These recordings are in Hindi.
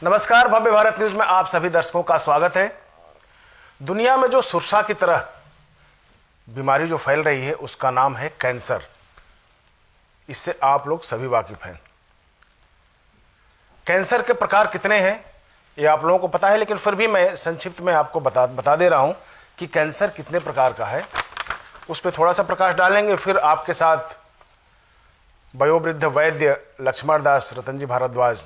नमस्कार, भव्य भारत न्यूज में आप सभी दर्शकों का स्वागत है। दुनिया में जो सुरसा की तरह बीमारी जो फैल रही है उसका नाम है कैंसर। इससे आप लोग सभी वाकिफ हैं। कैंसर के प्रकार कितने हैं ये आप लोगों को पता है, लेकिन फिर भी मैं संक्षिप्त में आपको बता दे रहा हूं कि कैंसर कितने प्रकार का है। उस पर थोड़ा सा प्रकाश डालेंगे। फिर आपके साथ वयोवृद्ध वैद्य लक्ष्मण दास रतन जी भारद्वाज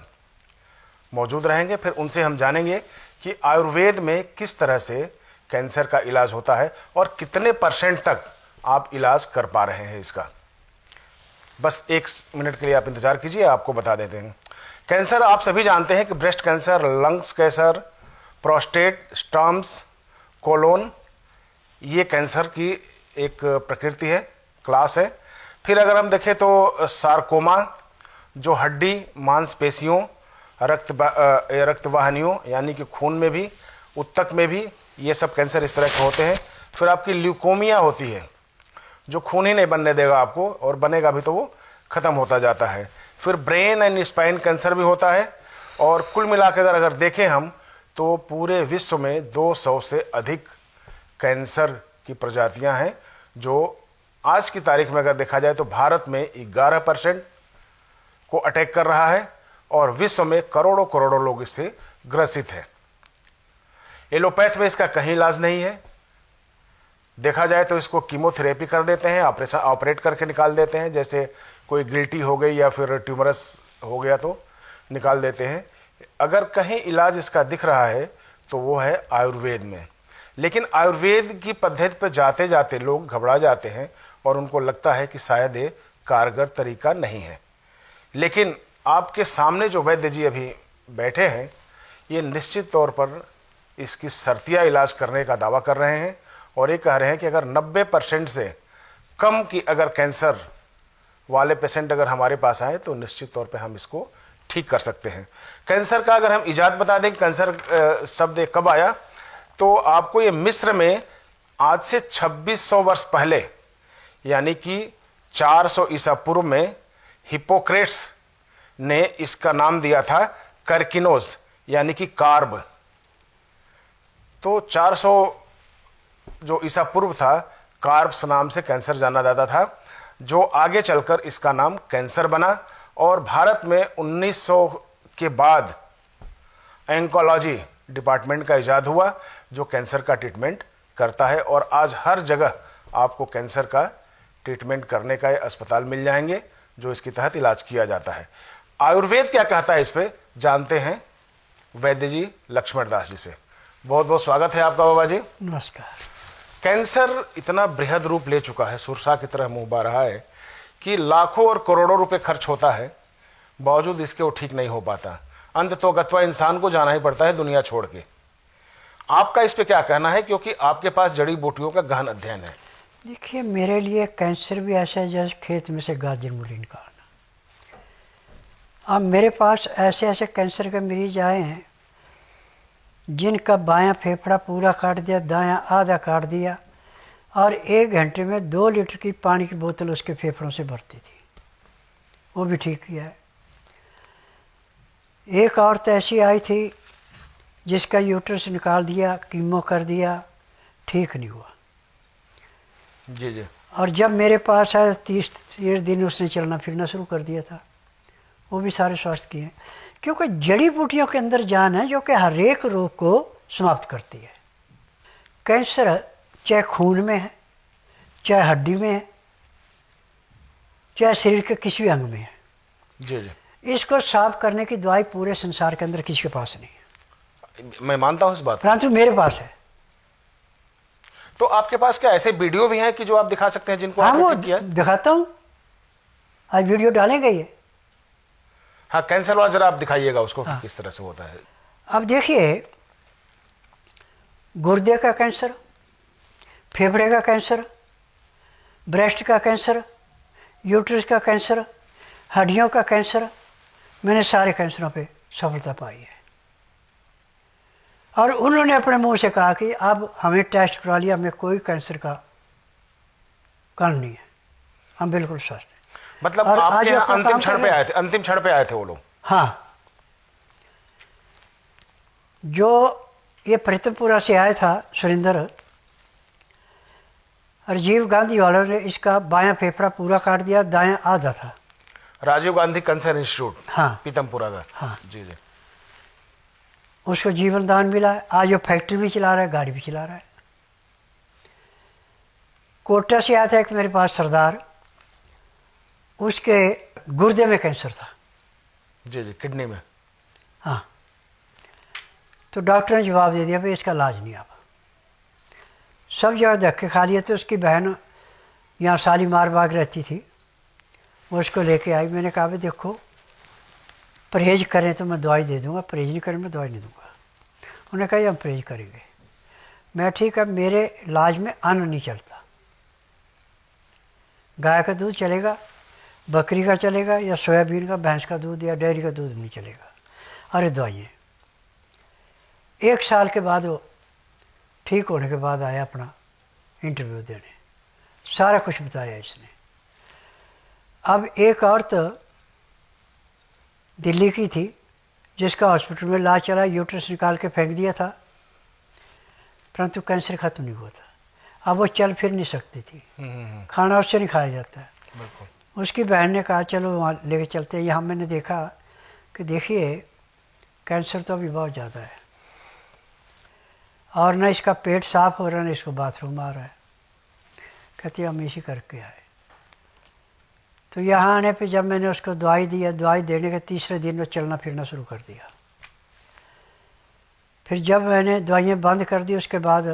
मौजूद रहेंगे। फिर उनसे हम जानेंगे कि आयुर्वेद में किस तरह से कैंसर का इलाज होता है और कितने % तक आप इलाज कर पा रहे हैं इसका। बस 1 मिनट के लिए आप इंतजार कीजिए, आपको बता देते हैं। कैंसर आप सभी जानते हैं कि breast cancer, lungs cancer, prostate, स्टर्म्स, कोलोन, ये कैंसर की एक प्रकृति है, क्लास है। फिर अगर हम देखें तो सार्कोमा, जो हड्डी, मांसपेशियों, रक्तवाहिनियों यानी कि खून में भी, ऊतक में भी, ये सब कैंसर इस तरह के होते हैं। फिर आपकी ल्यूकोमिया होती है, जो खून ही नहीं बनने देगा आपको, और बनेगा भी तो वो खत्म होता जाता है। फिर ब्रेन एंड स्पाइन कैंसर भी होता है। और कुल मिलाकर अगर देखें हम तो पूरे विश्व में 200 से अधिक कैंसर की प्रजातियां हैं, जो आज की तारीख में अगर देखा जाए तो भारत में 11% को अटैक कर रहा है और विश्व में करोड़ों करोड़ों लोग इससे ग्रसित हैं। एलोपैथ में इसका कहीं इलाज नहीं है। देखा जाए तो इसको कीमोथेरेपी कर देते हैं, ऑपरेट करके निकाल देते हैं। जैसे कोई गिल्टी हो गई या फिर ट्यूमरस हो गया तो निकाल देते हैं। अगर कहीं इलाज इसका दिख रहा है तो वो है आयुर्वेद में। लेकिन आयुर्वेद की पद्धति पर जाते जाते लोग घबरा जाते हैं और उनको लगता है कि शायद ये कारगर तरीका नहीं है। लेकिन आपके सामने जो वैद्य जी अभी बैठे हैं, ये निश्चित तौर पर इसकी शर्तिया इलाज करने का दावा कर रहे हैं और ये कह रहे हैं कि अगर 90% से कम की अगर कैंसर वाले पेशेंट अगर हमारे पास आए तो निश्चित तौर पे हम इसको ठीक कर सकते हैं। कैंसर का अगर हम इजाद बता दें, कैंसर शब्द कब आया, तो आपको ये मिस्र में आज से 2600 वर्ष पहले यानी कि 400 ईसा पूर्व में हिप्पोक्रेट्स ने इसका नाम दिया था कर्किनोज यानी कि कार्ब। तो 400 जो ईसा पूर्व था, कार्ब्स नाम से कैंसर जाना जाता था, जो आगे चलकर इसका नाम कैंसर बना। और भारत में 1900 के बाद एंकोलॉजी डिपार्टमेंट का इजाद हुआ जो कैंसर का ट्रीटमेंट करता है। और आज हर जगह आपको कैंसर का ट्रीटमेंट करने का अस्पताल मिल जाएंगे जो इसके तहत इलाज किया जाता है। आयुर्वेद क्या कहता है इस पे जानते हैं वैद्य जी लक्ष्मण दास जी से। बहुत बहुत स्वागत है आपका बाबा जी। नमस्कार। कैंसर इतना बृहद रूप ले चुका है, सुरसा की तरह मुंह बा रहा है कि लाखों और करोड़ों रुपए खर्च होता है, बावजूद इसके वो ठीक नहीं हो पाता। अंत तो गत्वा इंसान को जाना ही पड़ता है दुनिया छोड़ के। आपका इस पे क्या कहना है, क्योंकि आपके पास जड़ी बूटियों का गहन अध्ययन है। देखिए, मेरे लिए कैंसर भी ऐसा है जैसे खेत में से गाजर मूली निकालना। अब मेरे पास ऐसे ऐसे कैंसर के मरीज आए हैं जिनका बायां फेफड़ा पूरा काट दिया, दायां आधा काट दिया, और 1 घंटे में 2 लीटर की पानी की बोतल उसके फेफड़ों से भरती थी, वो भी ठीक किया है। एक औरत ऐसी आई थी जिसका यूट्रस निकाल दिया, कीमो कर दिया, ठीक नहीं हुआ। जी जी। और जब मेरे पास आया 30 दिन उसने चलना फिरना शुरू कर दिया था, वो भी सारे स्वास्थ्य किए हैं। क्योंकि जड़ी बूटियों के अंदर जान है जो कि हर एक रोग को समाप्त करती है। कैंसर चाहे खून में है, चाहे हड्डी में है, चाहे शरीर के किसी भी अंग में है, जी जी, इसको साफ करने की दवाई पूरे संसार के अंदर किसी के पास नहीं है। मैं मानता हूं इस बात, परंतु मेरे पास है। तो आपके पास क्या ऐसे वीडियो भी हैं कि जो आप दिखा सकते हैं जिनको हाँ, आपने वो ठीक किया? दिखाता हूँ, आज वीडियो डालेंगे ये। हाँ, कैंसर वाला जरा आप दिखाइएगा उसको कि किस तरह से होता है। अब देखिए, गुर्दे का कैंसर, फेफड़े का कैंसर, ब्रेस्ट का कैंसर, यूट्रस का कैंसर, हड्डियों का कैंसर, मैंने सारे कैंसरों पे सफलता पाई है। और उन्होंने अपने मुंह से कहा कि अब हमें टेस्ट करा लिया, हमें कोई कैंसर का कारण नहीं है, हम बिल्कुल स्वस्थ हैं। मतलब और आपके आज यहाँ अपना अंतिम काम क्षण कर पे रहे आए थे, अंतिम क्षण पे आए थे वो लोग? हाँ, जो ये प्रीतमपुरा से आया था सुरेंद्र, राजीव गांधी वालों ने इसका बायां फेफड़ा पूरा काट दिया, दायां आधा था। राजीव गांधी कैंसर इंस्टीट्यूट, हाँ पीतमपुरा का। हाँ। जी जी। उसको जीवन दान मिला है। आज वो फैक्ट्री भी चला रहा है, गाड़ी भी चला रहा है। कोटा से आया था एक मेरे पास सरदार, उसके गुर्दे में कैंसर था। जी जी, किडनी में। हाँ, तो डॉक्टर ने जवाब दे दिया भाई इसका इलाज नहीं आप। सब जगह धक्के खा लिए। तो उसकी बहन यहाँ शालीमार बाग रहती थी, वो उसको लेके आई। मैंने कहा भाई देखो, परहेज करें तो मैं दवाई दे दूंगा, परहेज नहीं करें मैं दवाई नहीं दूंगा। उन्होंने कहा हम परहेज करेंगे। मैं ठीक है, मेरे इलाज में अन्न नहीं चलता, गाय का दूध चलेगा, बकरी का चलेगा, या सोयाबीन का, भैंस का दूध या डेयरी का दूध नहीं चलेगा। अरे दवाइयाँ। 1 साल के बाद वो ठीक होने के बाद आया अपना इंटरव्यू देने, सारा कुछ बताया इसने। अब एक औरत दिल्ली की थी जिसका हॉस्पिटल में इलाज चला, यूट्रस निकाल के फेंक दिया था, परंतु कैंसर खत्म नहीं हुआ था। अब वो चल फिर नहीं सकती थी, खाना उससे नहीं खाया जाता है। उसकी बहन ने कहा चलो वहाँ लेके चलते हैं। यहाँ मैंने देखा कि देखिए कैंसर तो अभी बहुत ज़्यादा है, और ना इसका पेट साफ हो रहा है, ना इसको बाथरूम आ रहा है। कहती हम इसी करके आए। तो यहाँ आने पे जब मैंने उसको दवाई दी, दवाई देने के तीसरे दिन वो चलना फिरना शुरू कर दिया। फिर जब मैंने दवाइयाँ बंद कर दी, उसके बाद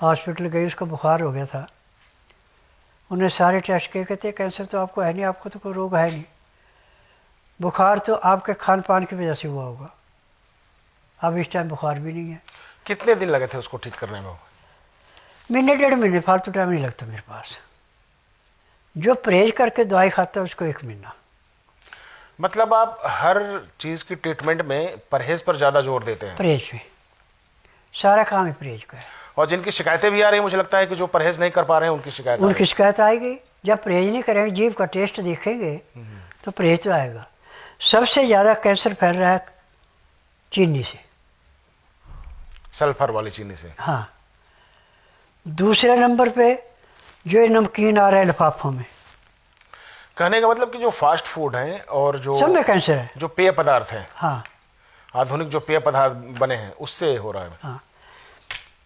हॉस्पिटल गई, उसको बुखार हो गया था। उन्हें सारे टेस्ट किए, कहते कैंसर तो आपको है नहीं, आपको तो कोई रोग है नहीं, बुखार तो आपके खान पान की वजह से हुआ होगा। अब इस टाइम बुखार भी नहीं है। कितने दिन लगे थे उसको ठीक करने में? महीने 1.5 महीने, फालतू टाइम नहीं लगता मेरे पास। जो परहेज करके दवाई खाता है उसको 1 महीना। मतलब आप हर चीज की ट्रीटमेंट में परहेज पर ज्यादा जोर देते हैं? परहेज में सारा काम ही परहेज का है। और जिनकी शिकायतें भी आ रही हैं, मुझे लगता है कि जो परहेज नहीं कर पा रहे हैं उनकी शिकायत आ रही उनकी शिकायत आएगी। जब परहेज नहीं करेंगे, जीभ का टेस्ट देखेंगे तो परहेज तो आएगा। सबसे ज़्यादा कैंसर फैल रहा है चीनी से, है। सल्फर वाली चीनी से। हाँ। दूसरे नंबर पे जो ये नमकीन आ रहा है लिफाफों में, कहने का मतलब कि जो फास्ट फूड है और जो सब में कैंसर है। जो पेय पदार्थ हैं, हाँ आधुनिक जो पेय पदार्थ बने हैं, उससे हो रहा है। हाँ।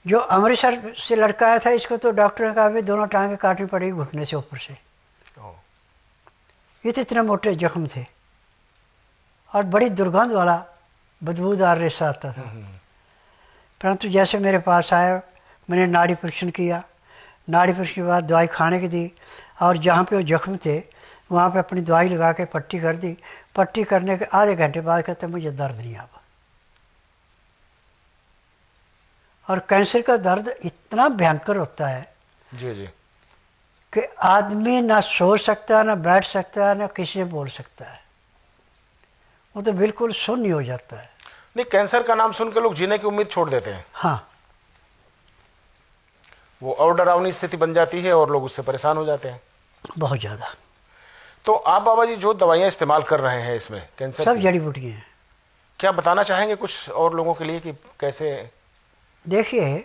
जो अमृतसर से लड़का आया था, इसको तो डॉक्टर ने कहा भाई दोनों टांगें काटनी पड़ेगी घुटने से ऊपर से। ओ, ये तो इतने मोटे जख्म थे और बड़ी दुर्गंध वाला बदबूदार रेसा आता था। परंतु जैसे मेरे पास आया, मैंने नाड़ी परीक्षण किया, नाड़ी परीक्षण के बाद दवाई खाने की दी, और जहाँ पे वो जख्म थे वहाँ पे अपनी दवाई लगा के पट्टी कर दी। पट्टी करने के आधे घंटे बाद कहते मुझे दर्द नहीं अब। और कैंसर का दर्द इतना भयंकर होता है जी जी। कि आदमी ना सो सकता, ना बैठ सकता, ना किसी से बोल सकता है। वो तो बिल्कुल शून्य हो जाता है। नहीं, कैंसर का नाम सुन के लोग जीने की उम्मीद छोड़ देते हैं। हाँ, वो और डरावनी स्थिति बन जाती है और लोग उससे परेशान हो जाते हैं बहुत ज़्यादा। तो आप बाबा जी जो दवाइयाँ इस्तेमाल कर रहे हैं इसमें कैंसर सब की, जड़ी बूटियाँ हैं। क्या बताना चाहेंगे कुछ और लोगों के लिए कि कैसे? देखिए,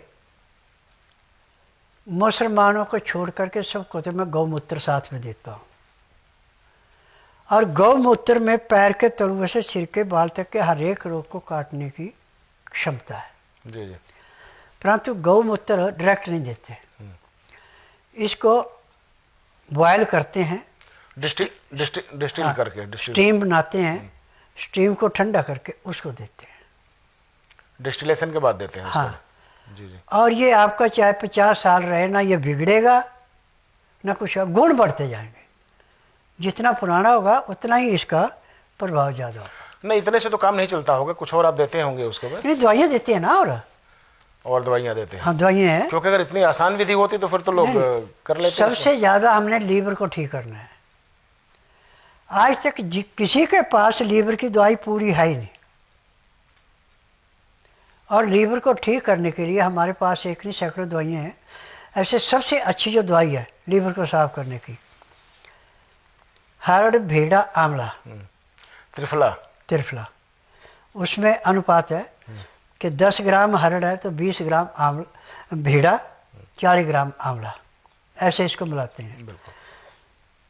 मुसलमानों को छोड़ करके सबको तो मैं गौमूत्र साथ में देता हूँ, और गौमूत्र में पैर के तलुए से सिर के बाल तक के हर एक रोग को काटने की क्षमता है। जी जी। परंतु गौमूत्र डायरेक्ट नहीं देते, इसको बॉयल करते हैं, डिस्टिल करके स्टीम बनाते हैं, स्टीम को ठंडा करके उसको देते हैं। डिस्टिलेशन के बाद देते हैं हाँ। उसको। जी जी। और ये आपका चाहे 50 साल रहे ना, ये बिगड़ेगा ना कुछ, गुण बढ़ते जाएंगे। जितना पुराना होगा उतना ही इसका प्रभाव ज़्यादा होगा। नहीं, इतने से तो काम नहीं चलता होगा, कुछ और आप देते होंगे उसके बाद? नहीं, दवाइयाँ देते हैं ना, और दवाइयाँ देते हैं। हाँ दवाइयाँ हैं। क्योंकि अगर इतनी आसान विधि होती तो फिर तो लोग कर लेते हैं। सबसे ज़्यादा हमने लीवर को ठीक करना है। आज तक किसी के पास लीवर की दवाई पूरी है ही नहीं, और लीवर को ठीक करने के लिए हमारे पास एक नहीं सैकड़ों दवाइयाँ हैं। ऐसे सबसे अच्छी जो दवाई है लीवर को साफ करने की, हरड़ भेड़ा आंवला त्रिफला, त्रिफला, उसमें अनुपात है कि 10 ग्राम हरड़ है तो 20 ग्राम आंवला भीड़ा, 40 ग्राम आंवला, ऐसे इसको मिलाते हैं। बिल्कुल।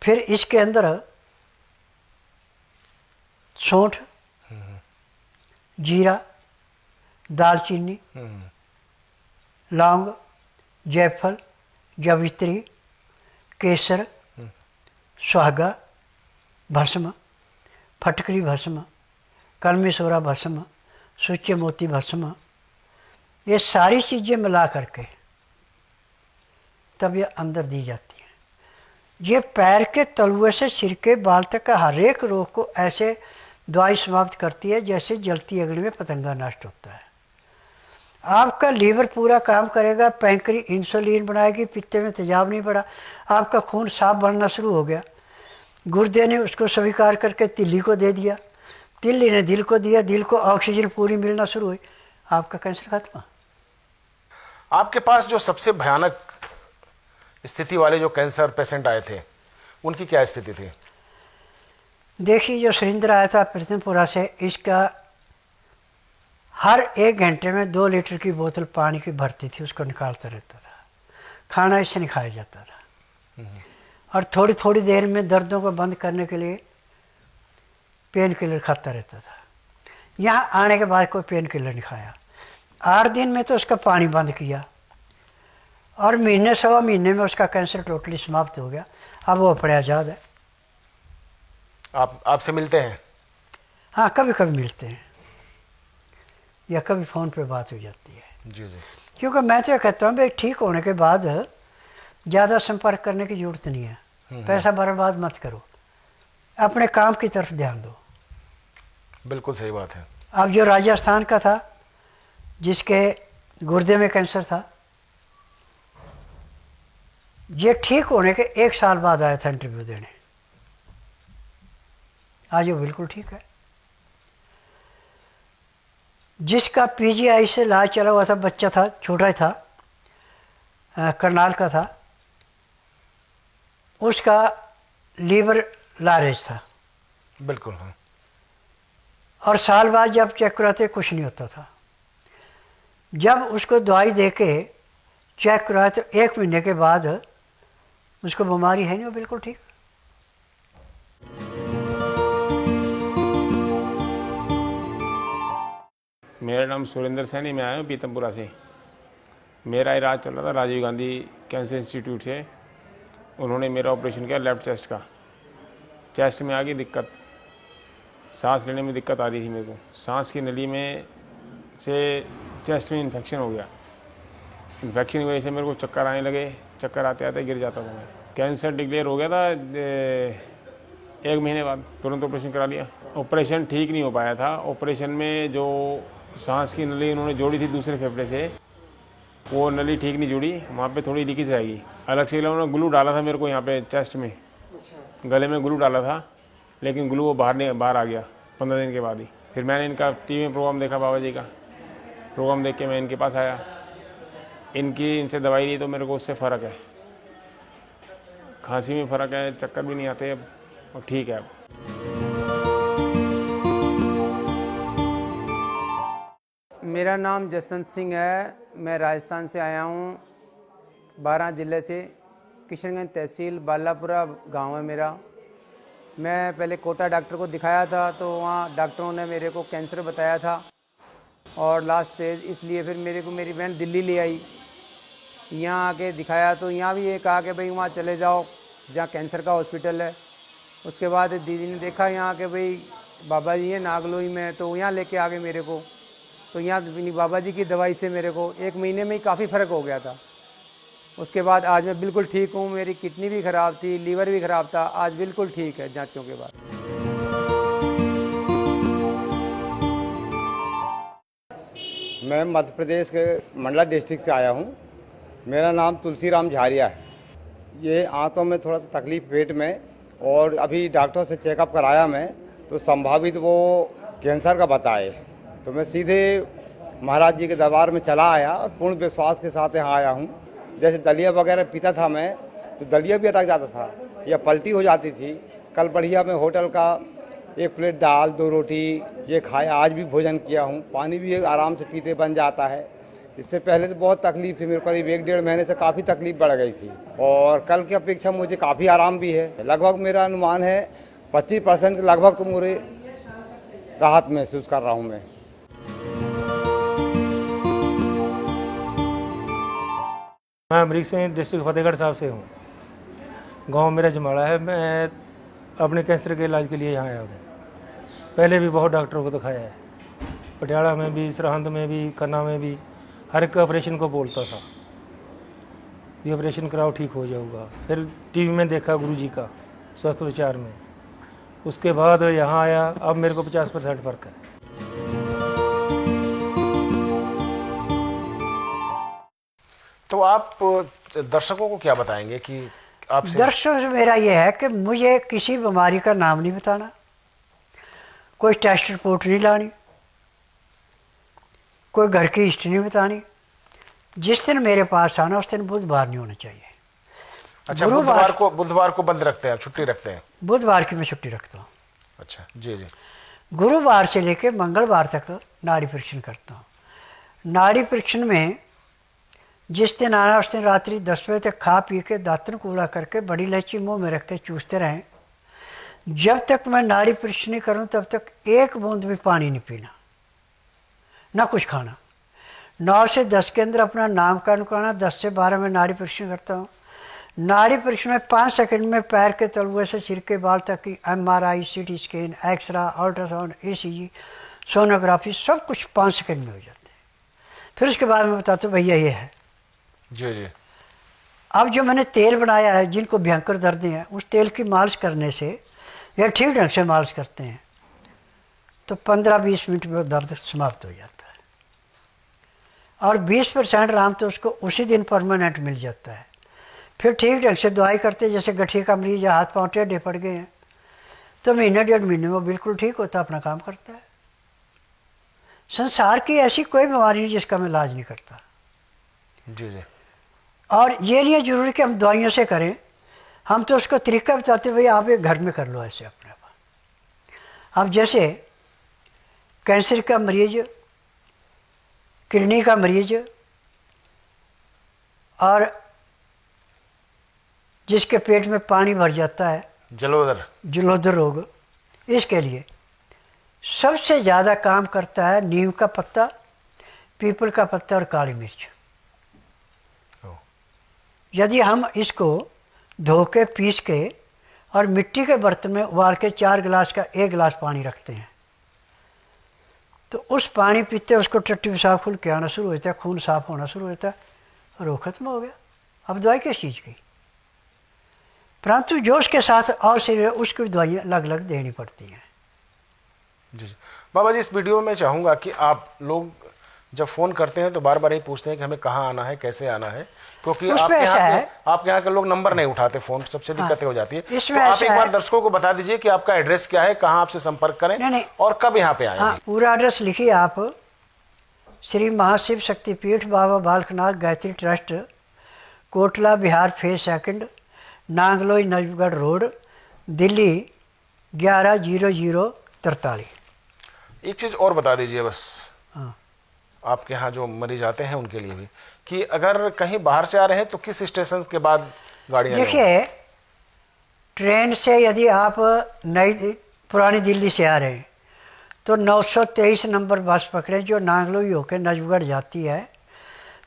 फिर इसके अंदर सौंठ, जीरा, दालचीनी, लौंग, जायफल, जावित्री, केसर, सुहागा भस्म, फटकरी भस्म, कलमी सोरा भस्म, सूचे मोती भस्म, ये सारी चीज़ें मिला करके तब ये अंदर दी जाती है। ये पैर के तलुए से सिर के बाल तक का हर एक रोग को ऐसे दवाई समाप्त करती है जैसे जलती अग्नि में पतंगा नष्ट होता है। आपका लीवर पूरा काम करेगा, पैंक्री इंसुलिन बनाएगी, पित्ते में तेजाब नहीं बढ़ा, आपका खून साफ बनना शुरू हो गया। गुर्दे ने उसको स्वीकार करके तिल्ली को दे दिया, तिल्ली ने दिल को दिया, दिल को ऑक्सीजन पूरी मिलना शुरू हुई, आपका कैंसर खत्म। आपके पास जो सबसे भयानक स्थिति वाले जो कैंसर पेशेंट आए थे, उनकी क्या स्थिति थी? देखिए, जो सुरेंद्र आया था प्रीतमपुरा से, इसका हर 1 घंटे में 2 लीटर की बोतल पानी की भरती थी, उसको निकालता रहता था। खाना इससे नहीं खाया जाता था। और थोड़ी थोड़ी देर में दर्दों को बंद करने के लिए पेन किलर खाता रहता था। यहाँ आने के बाद कोई पेन किलर नहीं खाया। 8 दिन में तो उसका पानी बंद किया और महीने सवा महीने में उसका कैंसर टोटली समाप्त हो गया। अब वो अपने आज़ाद है। आपसे मिलते हैं? हाँ, कभी कभी मिलते हैं या कभी फ़ोन पे बात हो जाती है। जी जी। क्योंकि मैं तो कहता हूँ भाई, ठीक होने के बाद ज़्यादा संपर्क करने की ज़रूरत नहीं है। पैसा बर्बाद मत करो, अपने काम की तरफ ध्यान दो। बिल्कुल सही बात है। अब जो राजस्थान का था, जिसके गुर्दे में कैंसर था, ये ठीक होने के 1 साल बाद आया था इंटरव्यू देने। आज वो बिल्कुल ठीक है। जिसका पीजीआई से इलाज चला हुआ था, बच्चा था, छोटा ही था, करनाल का था, उसका लीवर लारेज था। बिल्कुल। हाँ। और साल बाद जब चेक कराते कुछ नहीं होता था। जब उसको दवाई देके चेक कराए तो 1 महीने के बाद उसको बीमारी है नहीं, वो बिल्कुल ठीक। मेरा नाम सुरेंद्र सैनी, मैं आया हूँ पीतमपुरा से। मेरा इलाज चल रहा था राजीव गांधी कैंसर इंस्टीट्यूट से। उन्होंने मेरा ऑपरेशन किया लेफ्ट चेस्ट का। चेस्ट में आ गई दिक्कत, सांस लेने में दिक्कत आ रही थी मेरे को। सांस की नली में से चेस्ट में इन्फेक्शन हो गया। इन्फेक्शन की वजह से मेरे को चक्कर आने लगे, चक्कर आते आते गिर जाता था मैं। कैंसर डिक्लेयर हो गया था 1 महीने बाद, तुरंत ऑपरेशन करा लिया। ऑपरेशन ठीक नहीं हो पाया था। ऑपरेशन में जो सांस की नली उन्होंने जोड़ी थी दूसरे फेफड़े से, वो नली ठीक नहीं जुड़ी, वहाँ पे थोड़ी लीकेज रहेगी। अलग से उन्होंने ग्लू डाला था मेरे को यहाँ पे चेस्ट में, गले में ग्लू डाला था, लेकिन ग्लू वो बाहर आ गया 15 दिन के बाद ही। फिर मैंने इनका टीवी में प्रोग्राम देखा, बाबा जी का प्रोग्राम देख के मैं इनके पास आया। इनसे दवाई ली तो मेरे को उससे फ़र्क है, खांसी में फ़र्क है, चक्कर भी नहीं आते अब, और ठीक है अब। मेरा नाम जसवंत सिंह है। मैं राजस्थान से आया हूँ, 12 ज़िले से, किशनगंज तहसील बालापुरा गांव है मेरा। मैं पहले कोटा डॉक्टर को दिखाया था, तो वहाँ डॉक्टरों ने मेरे को कैंसर बताया था और लास्ट स्टेज, इसलिए फिर मेरे को मेरी बहन दिल्ली ले आई। यहाँ आके दिखाया तो यहाँ भी ये कहा कि भाई वहाँ चले जाओ जहाँ कैंसर का हॉस्पिटल है। उसके बाद दीदी ने देखा यहाँ के भाई बाबा जी हैं नागलोई में, तो यहाँ लेके आ गए मेरे को। तो यहाँ बाबा जी की दवाई से मेरे को 1 महीने में ही काफ़ी फ़र्क हो गया था। उसके बाद आज मैं बिल्कुल ठीक हूँ। मेरी किडनी भी ख़राब थी, लीवर भी ख़राब था, आज बिल्कुल ठीक है जांचों के बाद। मैं मध्य प्रदेश के मंडला डिस्ट्रिक्ट से आया हूँ। मेरा नाम तुलसीराम झारिया है। ये आंतों में थोड़ा सा तकलीफ, पेट में, और अभी डॉक्टर से चेकअप कराया मैं, तो संभावित वो कैंसर का बताए। तो मैं सीधे महाराज जी के दरबार में चला आया और पूर्ण विश्वास के साथ यहाँ आया हूँ। जैसे दलिया वगैरह पीता था मैं, तो दलिया भी अटक जाता था या पलटी हो जाती थी। कल बढ़िया मैं होटल का एक प्लेट दाल 2 रोटी ये खाए, आज भी भोजन किया हूँ। पानी भी आराम से पीते बन जाता है। इससे पहले तो बहुत तकलीफ थी मेरे को, करीब 1-1.5 महीने से काफ़ी तकलीफ बढ़ गई थी और कल की अपेक्षा मुझे काफ़ी आराम भी है। लगभग मेरा अनुमान है 25% के लगभग तो मुझे राहत महसूस कर रहा हूँ मैं। मैं अमरीक सिंह डिस्ट्रिक्ट फतेहगढ़ साहब से हूँ। गांव मेरा जमाड़ा है। मैं अपने कैंसर के इलाज के लिए यहाँ आया हूँ। पहले भी बहुत डॉक्टरों को दिखाया है, पटियाला में भी, सरहंद में भी, खन्ना में भी। हर एक ऑपरेशन को बोलता था ये ऑपरेशन कराओ ठीक हो जाऊगा। फिर टीवी में देखा गुरुजी का स्वस्थ विचार में, उसके बाद यहाँ आया। अब मेरे को 50% फ़र्क है। तो आप दर्शकों को क्या बताएंगे कि आपसे? दर्शकों से मेरा ये है कि मुझे किसी बीमारी का नाम नहीं बताना, कोई टेस्ट रिपोर्ट नहीं लानी, कोई घर की हिस्ट्री नहीं बतानी। जिस दिन मेरे पास आना उस दिन बुधवार नहीं होना चाहिए। अच्छा, बुधवार को बंद रखते हैं, छुट्टी रखते हैं? बुधवार की मैं छुट्टी रखता हूँ। अच्छा जी जी। गुरुवार से लेकर मंगलवार तक नाड़ी परीक्षण करता हूँ। नाड़ी परीक्षण में जिस दिन आना उस दिन रात्रि 10 बजे तक खा पी के दातन कूड़ा करके बड़ी इलायची मुंह में रख के चूसते रहें। जब तक मैं नाड़ी परीक्षण नहीं करूँ तब तक एक बूंद भी पानी नहीं पीना, ना कुछ खाना। 9 से 10 के अंदर अपना नामकरण कराना। 10 से 12 में नाड़ी परीक्षण करता हूँ। नाड़ी परीक्षण में 5 सेकंड में पैर के तलुए से सिर के बाल तक की MRI, CT scan, x ray, ultrasound, ECG, sonography सब कुछ 5 सेकंड में हो जाते हैं। फिर उसके बाद मैं बताता हूँ भैया ये है जी जी। अब जो मैंने तेल बनाया है, जिनको भयंकर दर्द हैं, उस तेल की मालिश करने से या ठीक ढंग से मालिश करते हैं तो 15-20 मिनट में दर्द समाप्त हो जाता है और 20% आराम तो उसको उसी दिन परमानेंट मिल जाता है। फिर ठीक ढंग से दवाई करते, जैसे गठिया का मरीज या हाथ पाँव टेढ़े पड़ गए हैं तो महीने 1.5 महीने में बिल्कुल ठीक होता, अपना काम करता है। संसार की ऐसी कोई बीमारी नहीं जिसका मैं इलाज नहीं करता। जी जी। और ये नहीं जरूरी कि हम दवाइयों से करें, हम तो उसको तरीका बताते भाई आप ये घर में कर लो ऐसे अपने आप। अब जैसे कैंसर का मरीज, किडनी का मरीज और जिसके पेट में पानी भर जाता है, जलोदर रोग, इसके लिए सबसे ज़्यादा काम करता है नीम का पत्ता, पीपल का पत्ता और काली मिर्च। यदि हम इसको धो के पीस के और मिट्टी के बर्तन में उबाल के 4 गिलास का 1 गिलास पानी रखते हैं तो उस पानी पीते उसको टट्टी पेशाब खुल के आना शुरू होता है, खून साफ होना शुरू होता है और वो खत्म हो गया। अब दवाई किस चीज़ की? परंतु जो उसके साथ और शरीर उसकी दवाइयाँ अलग अलग देनी पड़ती हैं। जी जी। बाबा जी, इस वीडियो में चाहूँगा कि आप लोग जब फ़ोन करते हैं तो बार बार ये पूछते हैं कि हमें कहाँ आना है, कैसे आना है, क्योंकि आपके यहाँ के लोग नंबर नहीं उठाते फ़ोन, सबसे दिक्कतें हो जाती है। तो आप एक बार दर्शकों को बता दीजिए कि आपका एड्रेस क्या है, कहाँ आपसे संपर्क करें और कब यहाँ पे आए। हाँ, पूरा एड्रेस लिखिए आप। Shri Mahashiv Shaktipeeth Baba Balaknath Gayatri trust, Kotla Bihar, phase 2, Nangloi Najafgarh road, Delhi 110043। एक चीज़ और बता दीजिए बस, आपके यहाँ जो मरीज आते हैं उनके लिए भी, कि अगर कहीं बाहर से आ रहे हैं तो किस स्टेशन के बाद गाड़ियाँ? देखिए, ट्रेन से यदि आप पुरानी दिल्ली से आ रहे हैं तो 923 नंबर बस पकड़ें जो नांगलोई होकर नजफगढ़ जाती है।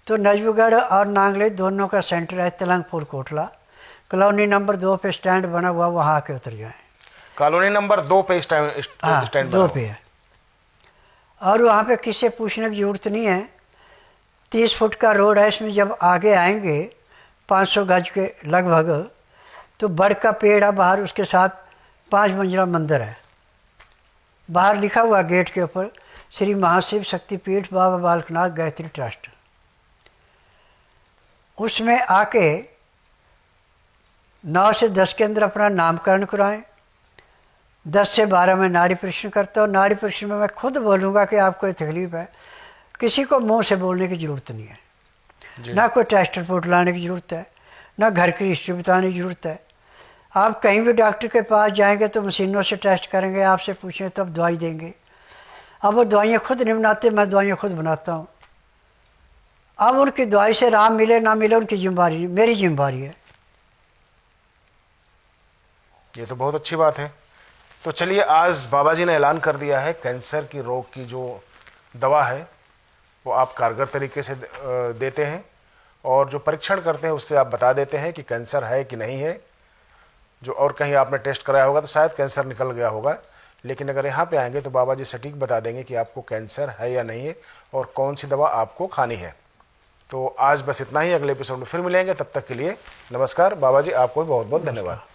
तो नजफगढ़ और नांगलोई दोनों का सेंटर है तेलंगपुर कोटला। कॉलोनी नंबर 2 पे स्टैंड बना हुआ, वहाँ आके उतर जाएँ। कॉलोनी नंबर 2 पे स्टैंड 2 पे है और वहाँ पे किसी से पूछने की ज़रूरत नहीं है। 30 फुट का रोड है, इसमें जब आगे आएंगे 500 गज के लगभग तो बड़ का पेड़ है बाहर, उसके साथ 5 मंजिला मंदिर है। बाहर लिखा हुआ गेट के ऊपर श्री महाशिव शक्तिपीठ बाबा बालकनाथ गायत्री ट्रस्ट। उसमें आके 9 से 10 के अंदर अपना नामकरण कराएं। 10 से 12 में नाड़ी परीक्षण करता हूँ। नाड़ी परीक्षण में मैं खुद बोलूँगा कि आपको तकलीफ़ है, किसी को मुंह से बोलने की ज़रूरत नहीं है, ना कोई टेस्ट रिपोर्ट लाने की ज़रूरत है, ना घर की हिस्ट्री बताने की ज़रूरत है। आप कहीं भी डॉक्टर के पास जाएंगे तो मशीनों से टेस्ट करेंगे, आपसे पूछें तब दवाई देंगे। अब वो दवाइयाँ खुद नहीं बनाते, मैं दवाइयाँ खुद बनाता हूँ। अब उनकी दवाई से आराम मिले ना मिले उनकी जिम्मेदारी नहीं, मेरी जिम्मेदारी है। ये तो बहुत अच्छी बात है। तो चलिए, आज बाबा जी ने ऐलान कर दिया है कैंसर की रोग की जो दवा है वो आप कारगर तरीके से देते हैं, और जो परीक्षण करते हैं उससे आप बता देते हैं कि कैंसर है कि नहीं है। जो और कहीं आपने टेस्ट कराया होगा तो शायद कैंसर निकल गया होगा, लेकिन अगर यहाँ पे आएंगे तो बाबा जी सटीक बता देंगे कि आपको कैंसर है या नहीं है और कौन सी दवा आपको खानी है। तो आज बस इतना ही, अगले एपिसोड में फिर मिलेंगे। तब तक के लिए नमस्कार। बाबा जी आपको बहुत बहुत धन्यवाद।